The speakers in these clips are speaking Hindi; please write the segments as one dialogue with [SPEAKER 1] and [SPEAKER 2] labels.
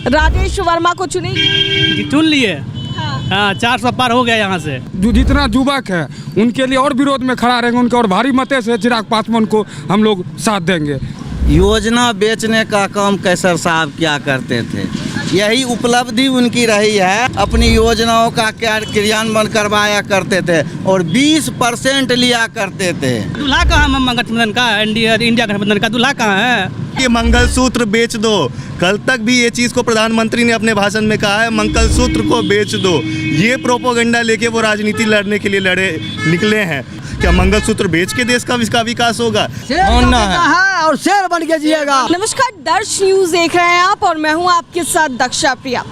[SPEAKER 1] राजेश वर्मा को चुनेगी?
[SPEAKER 2] चुन लिए।
[SPEAKER 1] हाँ।
[SPEAKER 2] 400 पार हो गया यहाँ से।
[SPEAKER 3] जो जितना युवक है उनके लिए और विरोध में खड़ा रहेंगे, उनके और भारी मते से चिराग पासवान को हम लोग साथ देंगे।
[SPEAKER 4] योजना बेचने का काम कैसर साहब क्या करते थे, यही उपलब्धि उनकी रही है। अपनी योजनाओं का क्रियान्वयन करवाया करते थे और 20% लिया करते थे।
[SPEAKER 2] दूल्हा कहाँ गठबंधन का, इंडिया गठबंधन का दूल्हा कहाँ है?
[SPEAKER 5] ये मंगलसूत्र बेच दो। कल तक भी ये चीज़ को प्रधानमंत्री ने अपने भाषण में कहा है, मंगलसूत्र को बेच दो। ये प्रोपोगंडा लेके वो राजनीति लड़ने के लिए निकले हैं। क्या मंगलसूत्र बेच के देश का विकास होगा?
[SPEAKER 6] और शेर बन के जिएगा।
[SPEAKER 1] नमस्कार, दर्श न्यूज देख रहे हैं आप और मैं हूं आपके साथ दक्षा प्रिया।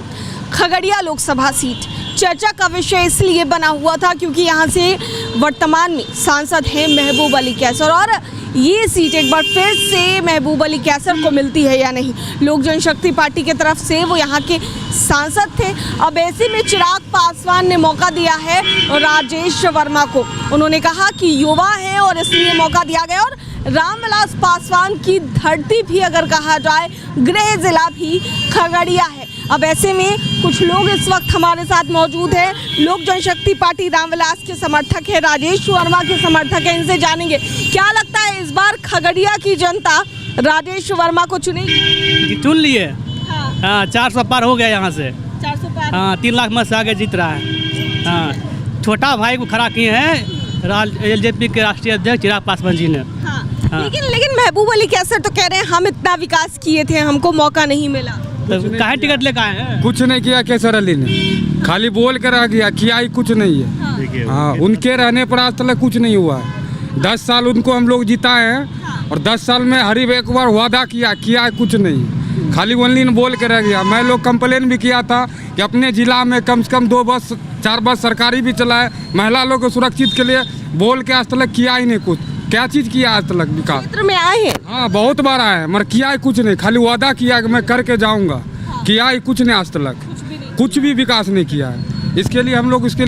[SPEAKER 1] खगड़िया लोकसभा सीट चर्चा का विषय इसलिए बना हुआ था क्योंकि यहां से वर्तमान में सांसद हैं महबूब अली कैसर और ये सीट एक बार फिर से महबूब अली कैसर को मिलती है या नहीं। लोक जनशक्ति पार्टी की तरफ से वो यहाँ के सांसद थे। अब ऐसे में चिराग पासवान ने मौका दिया है राजेश वर्मा को। उन्होंने कहा कि युवा है और इसलिए मौका दिया गया और रामविलास पासवान की धरती भी अगर कहा जाए, गृह जिला भी खगड़िया है। अब ऐसे में कुछ लोग इस वक्त हमारे साथ मौजूद हैं। लोक जनशक्ति पार्टी रामविलास के समर्थक है, राजेश वर्मा के समर्थक है। इनसे जानेंगे क्या लगता है इस बार खगड़िया की जनता राजेश वर्मा को चुनेगी?
[SPEAKER 2] चुन लिए।
[SPEAKER 1] हाँ।
[SPEAKER 2] 400 पार हो गया यहाँ से।
[SPEAKER 1] 400 पार।
[SPEAKER 2] 3 लाख मत से आगे जीत रहा है। छोटा भाई को खड़ा किए हैं LJP के राष्ट्रीय अध्यक्ष चिराग पासवान जी ने।
[SPEAKER 1] हाँ। लेकिन महबूब अली कैसर तो कह रहे हैं हम इतना विकास किए थे, हमको मौका नहीं मिला।
[SPEAKER 2] तो काहे टिकट लेकर आए हैं?
[SPEAKER 3] कुछ नहीं किया कैसर अली ने, खाली बोल कर आ गया, किया ही कुछ नहीं है। हाँ, उनके रहने पर आज तक कुछ नहीं हुआ है। 10 साल उनको हम लोग जिताए हैं और 10 साल में हर एक बार वादा किया है कुछ नहीं, खाली ओनली बोल के रह गया। मैं लोग कंप्लेन भी किया था कि अपने जिला में कम से कम 2 बस 4 बस सरकारी भी चलाए, महिला लोग को सुरक्षित के लिए बोल के आज तक किया ही नहीं कुछ। क्या चीज़ किया आज तक विकास?
[SPEAKER 1] क्षेत्र में आए हैं?
[SPEAKER 3] हाँ, बहुत बार आए मगर किया ही कुछ नहीं, खाली वादा किया कि मैं करके जाऊंगा। किया ही कुछ नहीं आज तक, कुछ भी विकास नहीं किया है। इसके लिए हम लोग उसके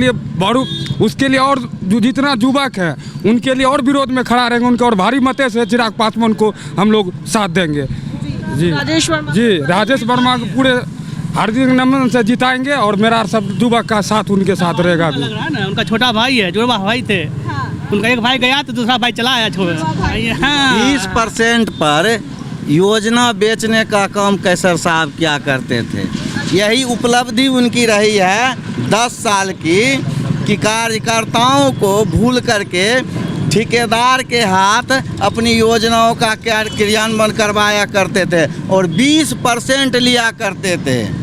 [SPEAKER 3] लिए और जो जितना युवक है उनके लिए और विरोध में खड़ा रहेंगे, उनके और भारी मते से चिराग पासवान को हम लोग साथ देंगे। जी राजेश वर्मा को पूरे हार्दिक नमन से जिताएंगे और मेरा सब युवक का साथ उनके साथ रहेगा भी।
[SPEAKER 2] उनका छोटा भाई है, जुड़वा भाई थे। उनका एक भाई गया तो दूसरा भाई चला आया।
[SPEAKER 4] 20% पर योजना बेचने का काम कैसर साहब क्या करते थे, यही उपलब्धि उनकी रही है 10 साल की, कि कार्यकर्ताओं को भूल करके ठेकेदार के हाथ अपनी योजनाओं का क्रियान्वयन करवाया करते थे और 20% लिया करते थे।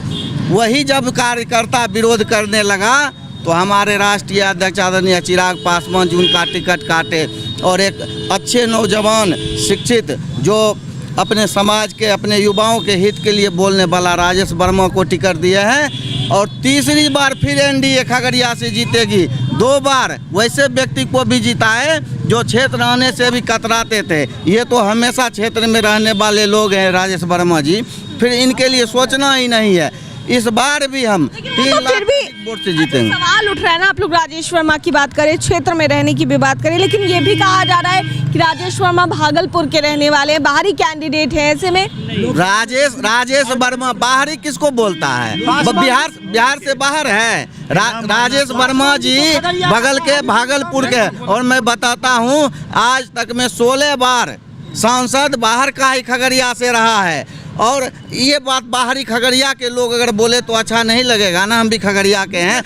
[SPEAKER 4] वही जब कार्यकर्ता विरोध करने लगा तो हमारे राष्ट्रीय अध्यक्ष आदरणीय चिराग पासवान जी उनका टिकट काटे और एक अच्छे नौजवान शिक्षित जो अपने समाज के अपने युवाओं के हित के लिए बोलने वाला राजेश वर्मा को टिकट दिए हैं और तीसरी बार फिर NDA खगड़िया से जीतेगी। 2 बार वैसे व्यक्ति को भी जिताए जो क्षेत्र आने से भी कतराते थे। ये तो हमेशा क्षेत्र में रहने वाले लोग हैं राजेश वर्मा जी, फिर इनके लिए सोचना ही नहीं है। इस बार भी हम 3 लाख वोट से जीतेंगे।
[SPEAKER 1] सवाल उठ रहा है ना, आप लोग राजेश वर्मा की बात करें, क्षेत्र में रहने की भी बात करें, लेकिन ये भी कहा जा रहा है कि राजेश वर्मा भागलपुर के रहने वाले हैं, बाहरी कैंडिडेट हैं। ऐसे में
[SPEAKER 4] राजेश वर्मा बाहरी किसको बोलता है? बिहार से बाहर है। राजेश वर्मा जी बगल के भागलपुर के, और मैं बताता हूँ आज तक में 16 बार सांसद बाहर का ही खगड़िया से रहा है। और ये बात बाहरी खगड़िया के लोग अगर बोले तो अच्छा नहीं लगेगा ना, हम भी खगड़िया के हैं।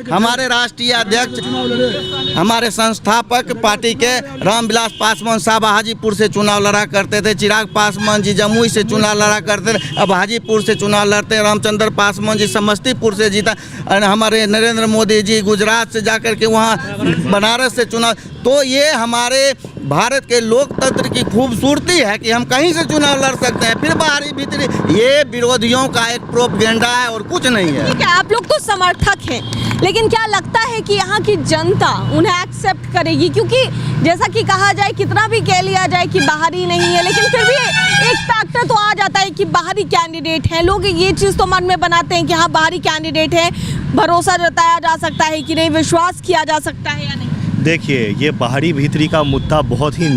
[SPEAKER 4] हमारे राष्ट्रीय अध्यक्ष, हमारे संस्थापक पार्टी के रामविलास पासवान साहब हाजीपुर से चुनाव लड़ा करते थे, चिराग पासवान जी जमुई से चुनाव लड़ा करते थे, अब हाजीपुर से चुनाव लड़ते। रामचंद्र पासवान जी समस्तीपुर से जीता, और हमारे नरेंद्र मोदी जी गुजरात से जाकर के वहाँ बनारस से चुनाव। तो ये हमारे भारत के लोकतंत्र की खूबसूरती है कि हम कहीं से चुनाव लड़ सकते हैं। फिर बाहरी भीतरी ये विरोधियों का एक प्रोपेगेंडा है और कुछ नहीं है।
[SPEAKER 1] ठीक है, आप लोग तो समर्थक हैं, लेकिन क्या लगता है कि यहाँ की जनता उन्हें एक्सेप्ट करेगी? क्योंकि जैसा कि कहा जाए, कितना भी कह लिया जाए कि बाहरी नहीं है, लेकिन फिर भी एक फैक्टर तो आ जाता है कि बाहरी कैंडिडेट हैं। लोग ये चीज़ तो मन में बनाते हैं कि हाँ बाहरी कैंडिडेट है, भरोसा जताया जा सकता है कि नहीं, विश्वास किया जा सकता है या नहीं।
[SPEAKER 5] देखिए, ये बाहरी भीतरी का मुद्दा बहुत ही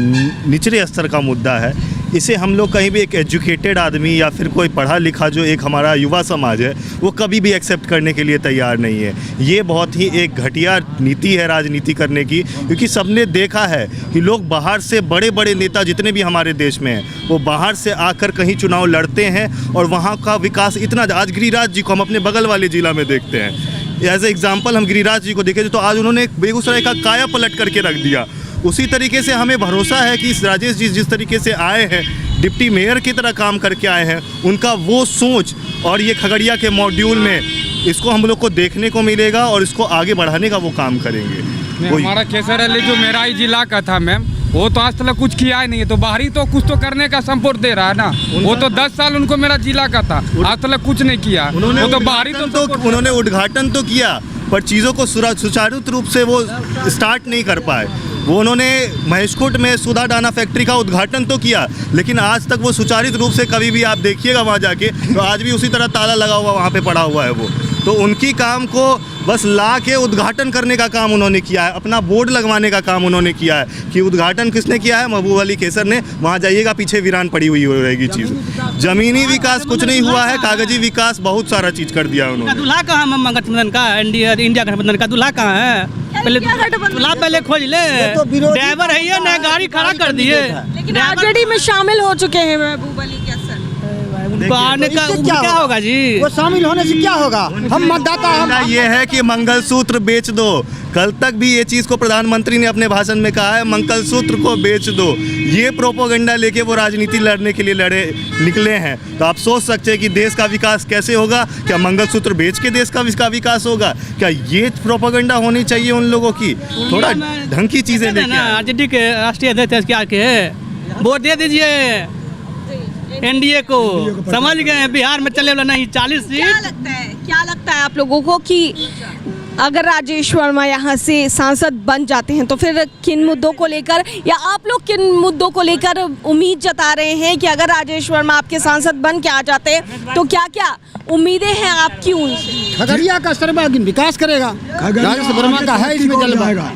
[SPEAKER 5] निचले स्तर का मुद्दा है। इसे हम लोग कहीं भी एक एजुकेटेड आदमी या फिर कोई पढ़ा लिखा जो एक हमारा युवा समाज है वो कभी भी एक्सेप्ट करने के लिए तैयार नहीं है। ये बहुत ही एक घटिया नीति है राजनीति करने की, क्योंकि सबने देखा है कि लोग बाहर से बड़े बड़े नेता जितने भी हमारे देश में हैं वो बाहर से आकर कहीं चुनाव लड़ते हैं और वहाँ का विकास इतना, आज गिरिराज जी को हम अपने बगल वाले ज़िला में देखते हैं, एज ए एग्जाम्पल हम गिरिराज जी को देखे तो आज उन्होंने बेगूसराय का काया पलट करके रख दिया। उसी तरीके से हमें भरोसा है कि राजेश जी जिस तरीके से आए हैं डिप्टी मेयर की तरह काम करके आए हैं, उनका वो सोच और ये खगड़िया के मॉड्यूल में इसको हम लोग को देखने को मिलेगा और इसको आगे बढ़ाने का वो काम करेंगे।
[SPEAKER 3] हमारा केसर अली जो मेरा ही जिला का था मैम, वो तो आज तक कुछ किया ही नहीं है, तो बाहरी तो कुछ तो करने का सपोर्ट दे रहा है ना। वो तो 10 साल उनको मेरा जिला का था, आज तक कुछ नहीं किया। वो तो बाहरी तो
[SPEAKER 5] उन्होंने उद्घाटन तो किया पर चीज़ों को सुचारू रूप से वो स्टार्ट नहीं कर पाए। वो उन्होंने महेशखुंट में सुधा दाना फैक्ट्री का उद्घाटन तो किया, लेकिन आज तक वो सुचारू रूप से कभी भी आप देखिएगा वहाँ जाके तो आज भी उसी तरह ताला लगा हुआ वहाँ पे पड़ा हुआ है वो। तो उनकी काम को बस ला के उद्घाटन करने का काम उन्होंने किया है, अपना बोर्ड लगवाने का काम उन्होंने किया है। कि उद्घाटन किसने किया है? महबूब अली कैसर ने। वहाँ जाइएगा पीछे वीरान पड़ी हुई रहेगी चीज़। ज़मीनी विकास कुछ नहीं हुआ है, कागजी विकास बहुत सारा चीज़ कर दिया उन्होंने।
[SPEAKER 2] दूल्हा कहाँ है गठबंधन का? इंडिया गठबंधन का दूल्हा कहाँ है? पहले दूल्हा पहले खोज ले। ड्राइवर है ये, नया गाड़ी खड़ा कर दिए।
[SPEAKER 1] लेकिन आरजेडी में शामिल हो चुके हैं महबूब अली कैसर।
[SPEAKER 2] उनको आने का क्या होगा जी?
[SPEAKER 6] वो शामिल होने से क्या होगा? हम मतदाता हम
[SPEAKER 5] ये है कि मंगलसूत्र बेच दो। कल तक भी ये चीज़ को प्रधानमंत्री ने अपने भाषण में कहा है, मंगलसूत्र को बेच दो। ये प्रोपोगंडा लेके वो राजनीति लड़ने के लिए निकले हैं। तो आप सोच सकते हैं कि देश का विकास कैसे होगा। क्या मंगलसूत्र बेच के देश का विकास होगा? क्या ये प्रोपोगंडा होनी चाहिए उन लोगों की? थोड़ा ढंग की चीज़ें लेके
[SPEAKER 2] आरजेडी के राष्ट्रीय अध्यक्ष क्या के वोट दे दीजिए एनडीए को। समझ गए? बिहार में चले वाला नहीं 40 सीट।
[SPEAKER 1] क्या लगता है आप लोगों को कि अगर राजेश वर्मा यहाँ से सांसद बन जाते हैं तो फिर किन मुद्दों को लेकर, या आप लोग किन मुद्दों को लेकर उम्मीद जता रहे हैं कि अगर राजेश वर्मा आपके सांसद बन के आ जाते हैं तो क्या क्या उम्मीदें हैं आपकी उनसे?
[SPEAKER 6] खगड़िया का सर्वांगीण विकास करेगा। राजेश वर्मा का है इसमें जलवा।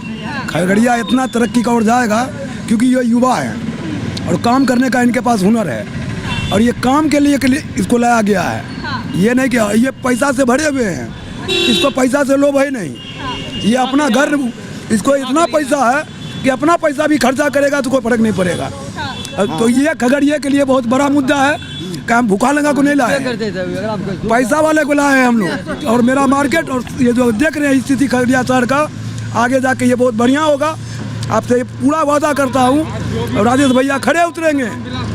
[SPEAKER 7] खगड़िया इतना तरक्की का ओर जाएगा क्योंकि ये युवा है और काम करने का इनके पास हुनर है और ये काम के लिए इसको लाया गया है। ये नहीं कि ये पैसा से भरे हुए हैं, इसको पैसा से लोभ है नहीं। ये अपना घर, इसको इतना पैसा है कि अपना पैसा भी खर्चा करेगा तो कोई फर्क नहीं पड़ेगा। तो ये खगड़िया के लिए बहुत बड़ा मुद्दा है कि हम भूखा लंगा को नहीं लाए, पैसा वाले को लाए हैं हम लोग। और मेरा मार्केट और ये जो देख रहे हैं स्थिति खगड़िया शहर का, आगे जाके ये बहुत बढ़िया होगा। आपसे ये पूरा वादा करता हूँ, राजेश भैया खड़े उतरेंगे।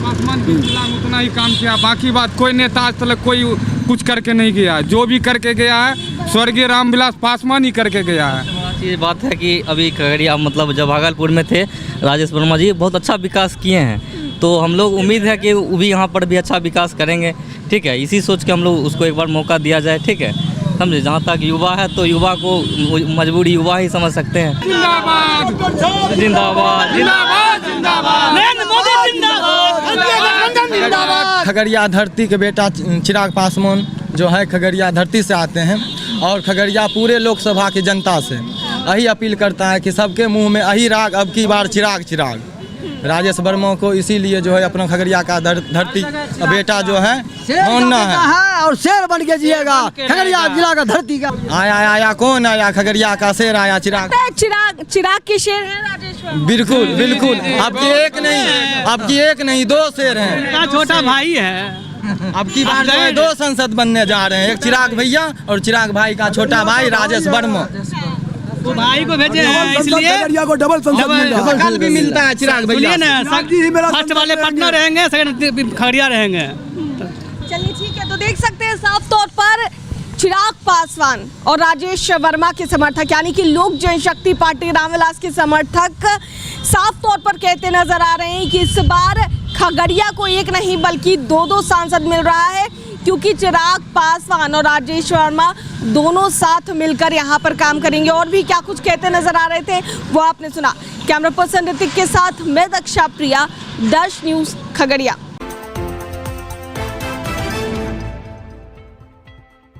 [SPEAKER 3] उतना ही काम किया, बाकी बात कोई नेता आज तक कोई कुछ करके नहीं गया। जो भी करके गया है स्वर्गीय रामविलास पासवान ही करके गया है।
[SPEAKER 8] ये बात है कि अभी खगड़िया मतलब जब भागलपुर में थे राजेश वर्मा जी बहुत अच्छा विकास किए हैं, तो हम लोग उम्मीद है कि वो भी यहाँ पर भी अच्छा विकास करेंगे। ठीक है, इसी सोच के हम लोग उसको एक बार मौका दिया जाए। ठीक है, समझे? जहाँ तक युवा है तो युवा को मजबूरी युवा ही समझ सकते हैं।
[SPEAKER 3] जिंदाबाद
[SPEAKER 8] जिंदाबाद जिंदाबाद जिंदाबाद नरेंद्र मोदी जिंदाबाद।
[SPEAKER 6] खगड़िया धरती के बेटा चिराग पासवान जो है खगड़िया धरती से आते हैं और खगड़िया पूरे लोकसभा की जनता से यही अपील करता है कि सबके मुंह में यही राग अब की बार चिराग चिराग। राजेश वर्मा को इसीलिए जो है अपना खगड़िया का धरती बेटा जो है मानना है और शेर बन के जिएगा। खगड़िया जिला का धरती का आया कौन आया? खगड़िया का शेर आया चिराग।
[SPEAKER 1] चिराग के शेर है राजेश वर्मा।
[SPEAKER 6] बिल्कुल बिल्कुल, आपकी एक नहीं 2 शेर हैं।
[SPEAKER 2] छोटा भाई है।
[SPEAKER 6] अब की बार जो है 2 संसद बनने जा रहे हैं, एक चिराग भैया और चिराग भाई का छोटा भाई राजेश वर्मा।
[SPEAKER 2] तो भाई को भेजे हैं इसलिए
[SPEAKER 7] खगड़िया को डबल संसद
[SPEAKER 6] कल भी मिलता है चिराग भैया
[SPEAKER 2] ना। फर्स्ट वाले पटना रहेंगे, सेकंड खगड़िया रहेंगे।
[SPEAKER 1] चलिए ठीक है, तो देख सकते हैं साफ तौर पर चिराग पासवान और राजेश वर्मा के समर्थक यानी कि लोक जनशक्ति पार्टी रामविलास के समर्थक साफ तौर पर कहते नजर आ रहे हैं कि इस बार खगड़िया को एक नहीं बल्कि 2 सांसद मिल रहा है, क्योंकि चिराग पासवान और राजेश वर्मा दोनों साथ मिलकर यहाँ पर काम करेंगे। और भी क्या कुछ कहते नजर आ रहे थे वो आपने सुना। कैमरा पर्सन ऋतिक के साथ मैं दक्षा प्रिया, दर्श न्यूज़ खगड़िया।